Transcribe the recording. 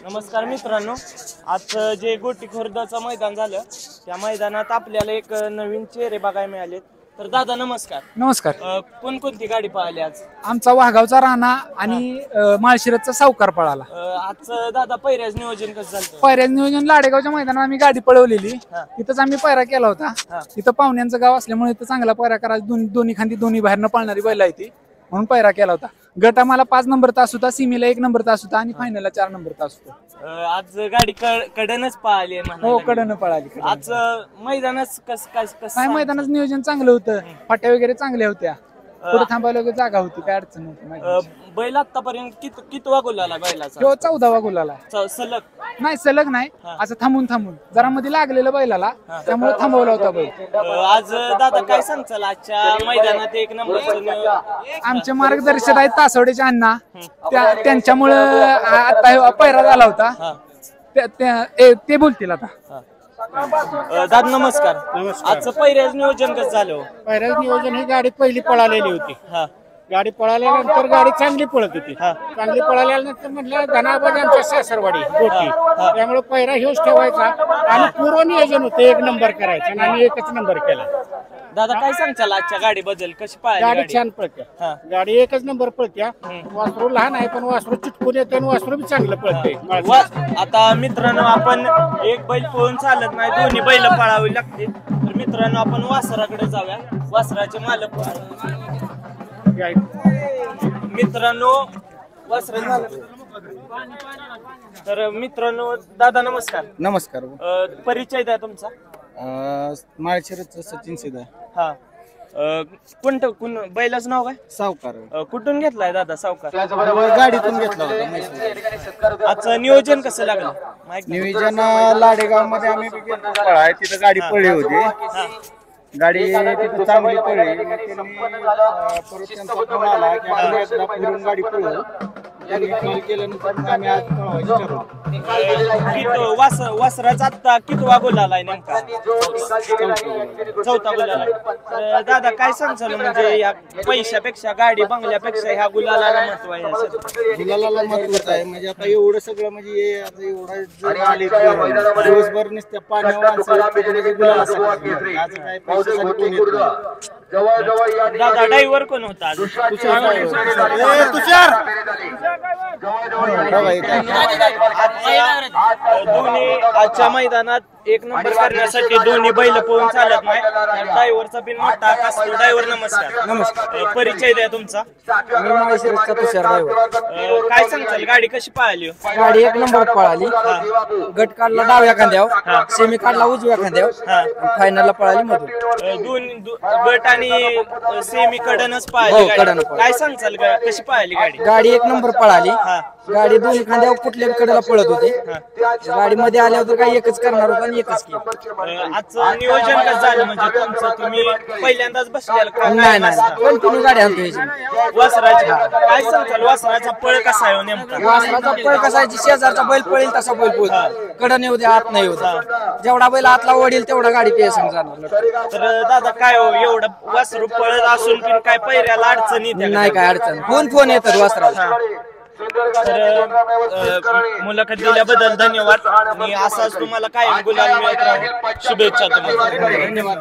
नमस्कार मित्रांनो, आज जे गोटी खुर्दाचं मैदान झालं त्या मैदानात आपल्याला एक नवीन चेहरे बघायला मिळाले. तर दादा नमस्कार. नमस्कार. कोणकोणती गाडी पळाली आज? आमचा वाघावचा राणा आणि माळशिरसचा सावकार पळाला. आज दादा पैऱ्याच नियोजन कसं झालं? पैऱ्याच नियोजन लाडेगावच्या मैदानात आम्ही गाडी पळवलेली. तिथंच आम्ही पैरा केला होता. तिथं पाहुण्यांचं गाव असल्यामुळे इथं चांगला पैरा करायचा. दोन्ही खांदी दोन्ही बाहेरनं पळणारी बैल आहे ती, म्हणून पैरा केला होता. गट आम्हाला 5 नंबर तास होता, सीमेला 1 नंबर तास होता आणि फायनलला 4 नंबर तास होता. आज गाडी कडनच पळाली. हो, कडनं पळाली. आज मैदानच कसं नाही, मैदानाचं नियोजन चांगलं होतं. फाट्या वगैरे चांगल्या होत्या. पुढे थांबायला वगैरे जागा होती, काय अडचण नव्हती. बैल आतापर्यंत किती वागुलाला बैलाचा? हो, 14वा गुलाला. सलग नाही, सलग नाही, असं थांबून जरा मध्ये लागलेलं बैलाला, त्यामुळे थांबवला होता बैल. आज दादा काय सांगचाल आजच्या मैदानात एक नंबरचं? आमचे मार्गदर्शक आहेत तासवडेचे अण्णा, त्यांच्यामुळं आता पैरा झाला होता. ते बोलतील आता. दादा नमस्कार. आजचं पैऱ्याच नियोजन कसं झालं? पैऱ्याच नियोजन ही गाडी पहिली पळालेली होती. गाडी पळाल्यानंतर गाडी चांगली पळत होती. चांगली पळाल्यानंतर म्हटलं धनाबाज आमच्या सासरवाडी गोटी, त्यामुळे पैरा ह्योच ठेवायचा आणि पूर्व नियोजन होतं 1 नंबर करायचं आणि आम्ही 1च नंबर केला. दादा काय सांगचाल आजच्या गाडीबद्दल? कशी गाडी पाहिली? छान पळत्या. गाडी 1च नंबर पळत्या. वासरू लहान आहे पण वासरू चिटकून येते आणि वासरू बी चांगलं पळते. आता मित्रांनो, आपण एक बैल पळून चालत नाही, दोन्ही बैल पळावी लागते. तर मित्रांनो, आपण वासराकडे जाऊया. वासराचे मालक मित्रांनो, तर मित्रांनो, दादा नमस्कार. नमस्कार. परिचय द्या तुमचा. माळशिरसचा सचिन सिद्धा. हा, कोणतं बैलाचं नाव काय? सावकार. कुठून घेतलाय दादा सावकार? गाडीतून घेतला होता. आजचं नियोजन कसं लागलं? नियोजन लाडेगाव मध्ये आम्ही तिथं गाडी पडली होती. गाडी तिथं चांगली पडली. परत त्यांचा फोन आला की आपण एकदा फिरून गाडी पळवू. त्यांनी केल्यानंतर आम्ही आज पळवायची ठरवलं. वासराचा आता कितवा गोल आलाय नेमका? 4था गोल आलाय. दादा काय सांगचाल, म्हणजे या पैशापेक्षा गाडी बंगल्यापेक्षा ह्या गुलाला महत्व आहे? गुलाला महत्व आहे. म्हणजे आता एवढं सगळं म्हणजे आता एवढा आले दिवसभर नुसत्या पाण्यावर दादा ड्रायव्हर कोण होता? दोन्ही आजच्या मैदानात 1 नंबर करण्यासाठी दोन्ही बैल पळून चालत नाही. ड्रायव्हरचा बिन मोठा असतो. ड्रायव्हर नमस्कार. नमस्कार. परिचय द्या तुमचा. काय सांगताल, गाडी कशी पळाली? गाडी 1 नंबर पळाली. गट काढला डाव्या खांद्यावर, सेमी काढला उजव्या खांद्यावर, फायनलला पळाली मधून. दोन गट आणि सेमी कडनच पळाली. काय सांगताल, कशी पळाली गाडी? गाडी 1 नंबर पळाली. गाडी दोन्ही खांद्यावर कुठल्या कडेला पळत होते. गाडी मध्ये आल्यावर तर काही एकच करणार होता आणि एकच केलं. आजचं नियोजन कसं झालं? म्हणजे तुमचं तुम्ही पहिल्यांदाच बसलेला? नाही नाही, कंटिन्यू गाडी आणतो याची. वासराची काय सांगताल, वासराचा पळ कसा आहे नेमका? वासराचा पळ कसा आहे, शेजारचा बैल पळेल तसा बैल पळतो. कडन येऊ दे, आत नाही होत. जेवढा बैल आतला ओढेल तेवढा गाडी ते जाणार. तर दादा काय हो, एवढं वासरू पळत असून पण काय पैऱ्याला अडचणी? नाही काय अडचण. फोन येतात वासराला. तर मुलाखत दिल्याबद्दल धन्यवाद. आणि असाच तुम्हाला काय गुलाल मिळत राहू. शुभेच्छा तुम्हाला. धन्यवाद.